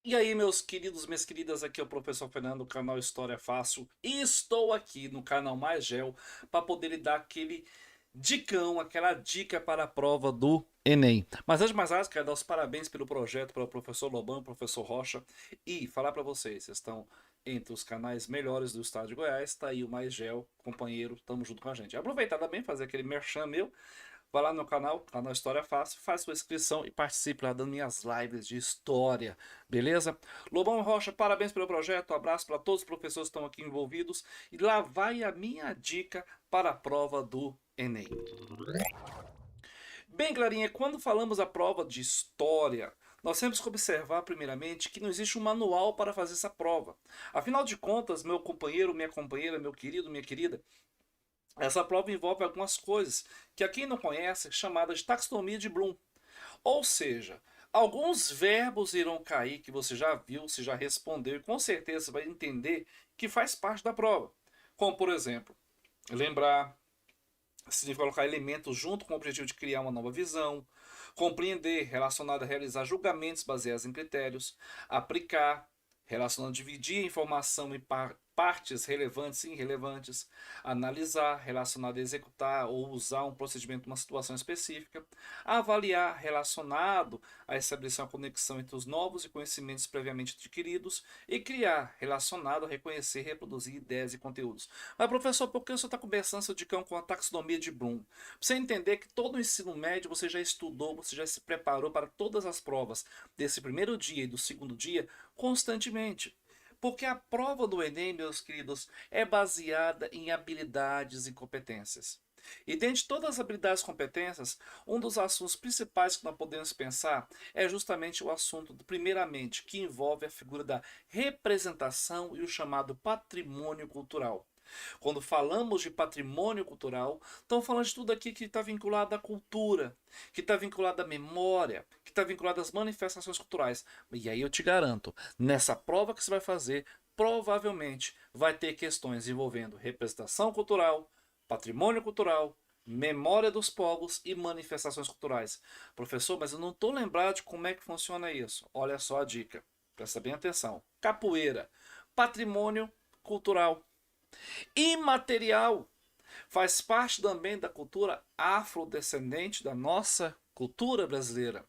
E aí, meus queridos, minhas queridas, aqui é o professor Fernando do canal História Fácil e estou aqui no canal Mais Gel para poder lhe dar aquele dicão, aquela dica para a prova do Enem. Mas antes de mais nada, quero dar os parabéns pelo projeto para o professor Lobão e o professor Rocha e falar para vocês estão entre os canais melhores do estado de Goiás, tá aí o Mais Gel, companheiro, tamo junto com a gente. Aproveitar também, fazer aquele merchan meu. Vai lá no canal, canal História Fácil, faz sua inscrição e participe lá das minhas lives de história, beleza? Lobão Rocha, parabéns pelo projeto, um abraço para todos os professores que estão aqui envolvidos. E lá vai a minha dica para a prova do Enem. Bem, Clarinha, quando falamos a prova de história, nós temos que observar, primeiramente, que não existe um manual para fazer essa prova. Afinal de contas, meu companheiro, minha companheira, meu querido, minha querida, essa prova envolve algumas coisas que a quem não conhece é chamada de taxonomia de Bloom. Ou seja, alguns verbos irão cair que você já viu, se já respondeu e com certeza vai entender que faz parte da prova. Como, por exemplo, lembrar, significa colocar elementos junto com o objetivo de criar uma nova visão, compreender, relacionado a realizar julgamentos baseados em critérios, aplicar, relacionado a dividir a informação em partes relevantes e irrelevantes, analisar, relacionado a executar ou usar um procedimento numa situação específica, avaliar, relacionado a estabelecer uma conexão entre os novos e conhecimentos previamente adquiridos, e criar, relacionado a reconhecer e reproduzir ideias e conteúdos. Mas, professor, por que você está começando seu dicão com a taxonomia de Bloom? Para você entender que todo o ensino médio você já estudou, você já se preparou para todas as provas desse primeiro dia e do segundo dia constantemente. Porque a prova do Enem, meus queridos, é baseada em habilidades e competências. E dentre todas as habilidades e competências, um dos assuntos principais que nós podemos pensar é justamente o assunto, primeiramente, que envolve a figura da representação e o chamado patrimônio cultural. Quando falamos de patrimônio cultural, estamos falando de tudo aqui que está vinculado à cultura, que está vinculado à memória, que está vinculado às manifestações culturais. E aí eu te garanto, nessa prova que você vai fazer, provavelmente vai ter questões envolvendo representação cultural, patrimônio cultural, memória dos povos e manifestações culturais. Professor, mas eu não estou lembrado de como é que funciona isso. Olha só a dica, presta bem atenção. Capoeira, patrimônio cultural imaterial. Faz parte também da cultura afrodescendente da nossa cultura brasileira.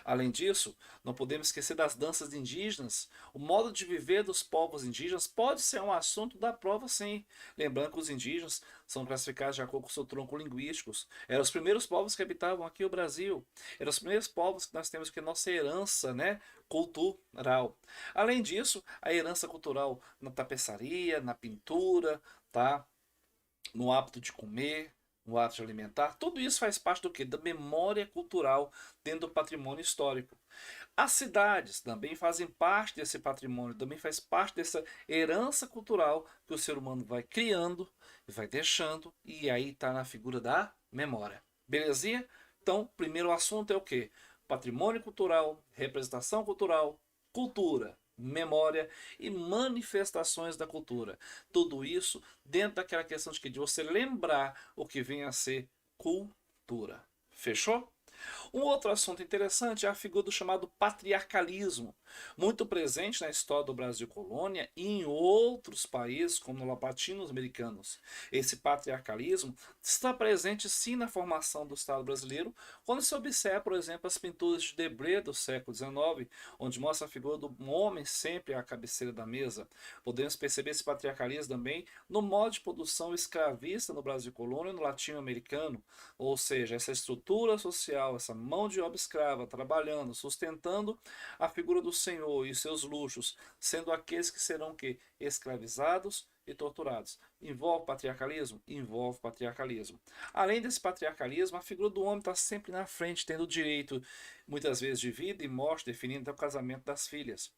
Além disso, não podemos esquecer das danças indígenas. O modo de viver dos povos indígenas pode ser um assunto da prova, sim. Lembrando que os indígenas são classificados de acordo com o seu tronco linguístico. Eram os primeiros povos que habitavam aqui o Brasil. Eram os primeiros povos que nós temos aqui nossa herança, né, cultural. Além disso, a herança cultural na tapeçaria, na pintura, tá? No hábito de comer, no hábito de alimentar. Tudo isso faz parte do que? Da memória cultural dentro do patrimônio histórico. As cidades também fazem parte desse patrimônio, também faz parte dessa herança cultural que o ser humano vai criando e vai deixando, e aí está na figura da memória. Belezinha? Então, primeiro assunto é o que? Patrimônio cultural, representação cultural, cultura, memória e manifestações da cultura. Tudo isso dentro daquela questão de que de você lembrar o que vem a ser cultura. Fechou? Um outro assunto interessante é a figura do chamado patriarcalismo, muito presente na história do Brasil colônia e em outros países, como no latino-americanos. Esse patriarcalismo está presente sim na formação do Estado brasileiro, quando se observa, por exemplo, as pinturas de Debré do século XIX, onde mostra a figura do homem sempre à cabeceira da mesa. Podemos perceber esse patriarcalismo também no modo de produção escravista no Brasil colônia e no latino-americano, ou seja, essa estrutura social, essa mão de obra escrava trabalhando, sustentando a figura do Senhor e seus luxos, sendo aqueles que serão que escravizados e torturados. Envolve patriarcalismo? Envolve patriarcalismo. Além desse patriarcalismo, a figura do homem está sempre na frente, tendo o direito, muitas vezes, de vida e morte, definindo até o casamento das filhas.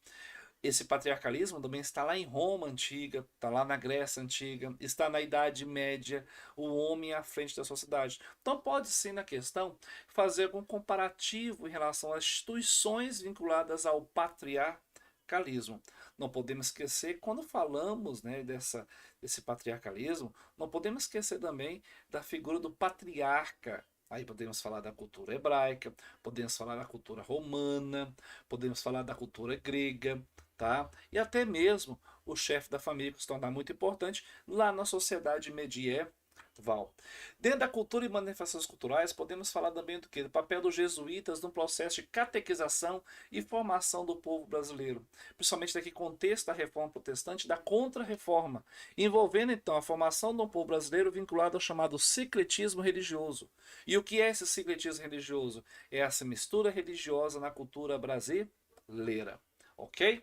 Esse patriarcalismo também está lá em Roma antiga, está lá na Grécia antiga, está na Idade Média, o homem à frente da sociedade. Então pode sim na questão fazer algum comparativo em relação às instituições vinculadas ao patriarcalismo. Não podemos esquecer, quando falamos, né, desse patriarcalismo, não podemos esquecer também da figura do patriarca. Aí podemos falar da cultura hebraica, podemos falar da cultura romana, podemos falar da cultura grega, tá? E até mesmo o chefe da família, que se torna muito importante lá na sociedade medieval. Dentro da cultura e manifestações culturais, podemos falar também do que? Do papel dos jesuítas no processo de catequização e formação do povo brasileiro, principalmente naquele contexto da reforma protestante e da contra-reforma, envolvendo então a formação do povo brasileiro vinculado ao chamado sincretismo religioso. E o que é esse sincretismo religioso? É essa mistura religiosa na cultura brasileira, ok?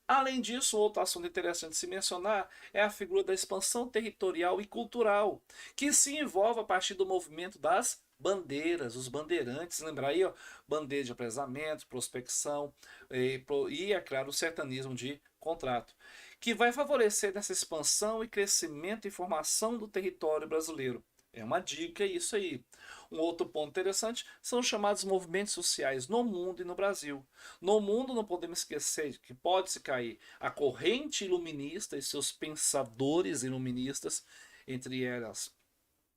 Além disso, outro assunto interessante de se mencionar é a figura da expansão territorial e cultural, que se envolve a partir do movimento das bandeiras, os bandeirantes, lembrar aí, ó, bandeira de apresamento, prospecção e, é claro, o sertanismo de contrato, que vai favorecer nessa expansão e crescimento e formação do território brasileiro. É uma dica isso aí. Um outro ponto interessante são os chamados movimentos sociais no mundo e no Brasil. No mundo, não podemos esquecer que pode-se cair a corrente iluminista e seus pensadores iluministas, entre elas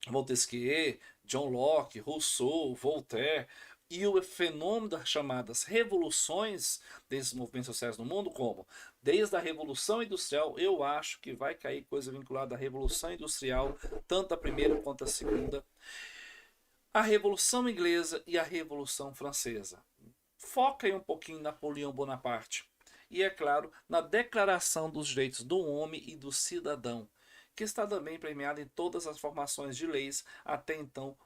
Montesquieu, John Locke, Rousseau, Voltaire, e o fenômeno das chamadas revoluções desses movimentos sociais no mundo, como desde a Revolução Industrial, eu acho que vai cair coisa vinculada à Revolução Industrial, tanto a primeira quanto a segunda, a Revolução Inglesa e a Revolução Francesa. Foca aí um pouquinho em Napoleão Bonaparte. E, é claro, na Declaração dos Direitos do Homem e do Cidadão, que está também premiada em todas as formações de leis até então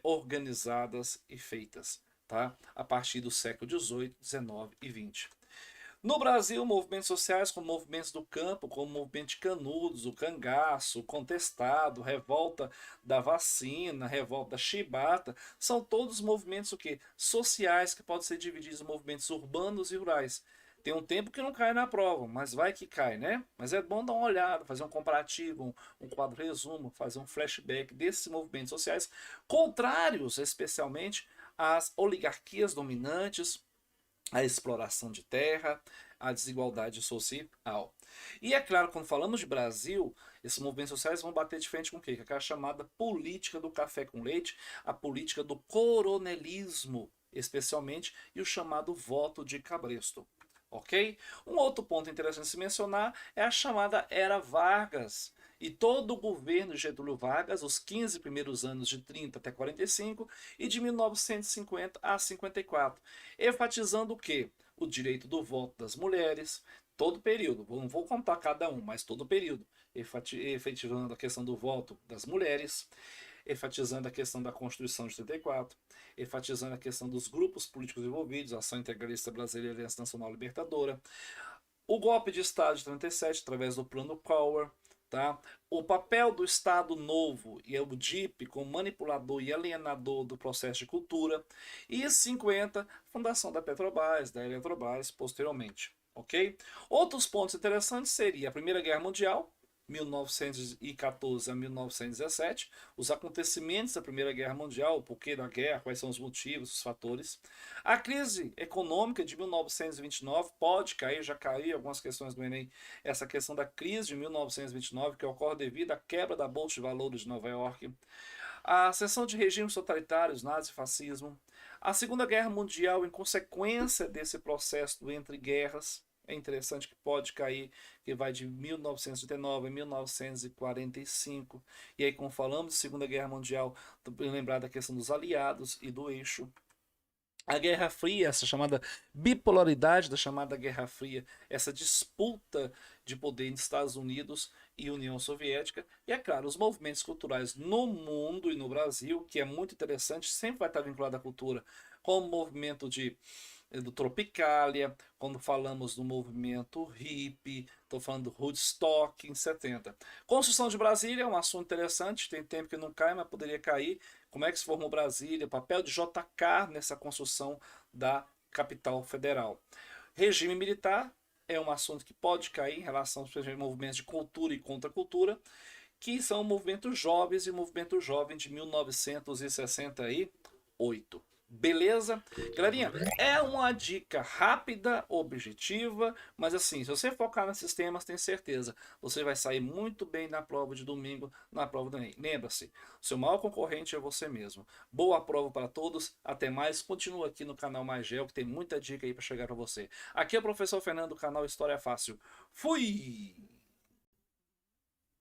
organizadas e feitas, tá? A partir do século XVIII, XIX e XX. No Brasil, movimentos sociais como movimentos do campo, como o movimento de Canudos, o Cangaço, o Contestado, Revolta da Vacina, Revolta da Chibata, são todos movimentos o quê? Sociais que podem ser divididos em movimentos urbanos e rurais. Tem um tempo que não cai na prova, mas vai que cai, né? Mas é bom dar uma olhada, fazer um comparativo, um quadro resumo, fazer um flashback desses movimentos sociais, contrários especialmente às oligarquias dominantes, a exploração de terra, a desigualdade social. E é claro, quando falamos de Brasil, esses movimentos sociais vão bater de frente com o quê? Com aquela chamada política do café com leite, a política do coronelismo, especialmente, e o chamado voto de cabresto. Ok? Um outro ponto interessante se mencionar é a chamada Era Vargas. E todo o governo de Getúlio Vargas, os 15 primeiros anos de 30 até 45 e de 1950 a 54, enfatizando o quê? O direito do voto das mulheres, todo o período, não vou contar cada um, mas todo o período, efetivando a questão do voto das mulheres, enfatizando a questão da Constituição de 34, enfatizando a questão dos grupos políticos envolvidos, a Ação Integralista Brasileira e a Aliança Nacional Libertadora, o golpe de Estado de 37, através do Plano Collor, tá? O papel do Estado Novo e o DIP como manipulador e alienador do processo de cultura, e 50, fundação da Petrobras, da Eletrobras, posteriormente. Ok? Outros pontos interessantes seria a Primeira Guerra Mundial, 1914 a 1917, os acontecimentos da Primeira Guerra Mundial, o porquê da guerra, quais são os motivos, os fatores. A crise econômica de 1929 pode cair, já caiu algumas questões do Enem, essa questão da crise de 1929, que ocorre devido à quebra da Bolsa de Valores de Nova York. A ascensão de regimes totalitários, nazifascismo. A Segunda Guerra Mundial, em consequência desse processo entre guerras, é interessante que pode cair, que vai de 1939 a 1945. E aí, como falamos de Segunda Guerra Mundial, lembrar da questão dos aliados e do eixo. A Guerra Fria, essa chamada bipolaridade da chamada Guerra Fria, essa disputa de poder entre Estados Unidos e União Soviética. E, é claro, os movimentos culturais no mundo e no Brasil, que é muito interessante, sempre vai estar vinculado à cultura, como o movimento do Tropicália, quando falamos do movimento hippie, estou falando do Woodstock em 70. Construção de Brasília é um assunto interessante, tem tempo que não cai, mas poderia cair. Como é que se formou Brasília, o papel de JK nessa construção da capital federal. Regime militar é um assunto que pode cair em relação aos movimentos de cultura e contracultura, que são movimentos jovens e movimento jovem de 1968. Beleza? Galerinha, é uma dica rápida, objetiva, mas assim, se você focar nesses temas, tem certeza, você vai sair muito bem na prova de domingo, na prova do Enem. Lembra-se, seu maior concorrente é você mesmo. Boa prova para todos, até mais, continua aqui no canal Mais Gel, que tem muita dica aí para chegar para você. Aqui é o professor Fernando, do canal História Fácil. Fui!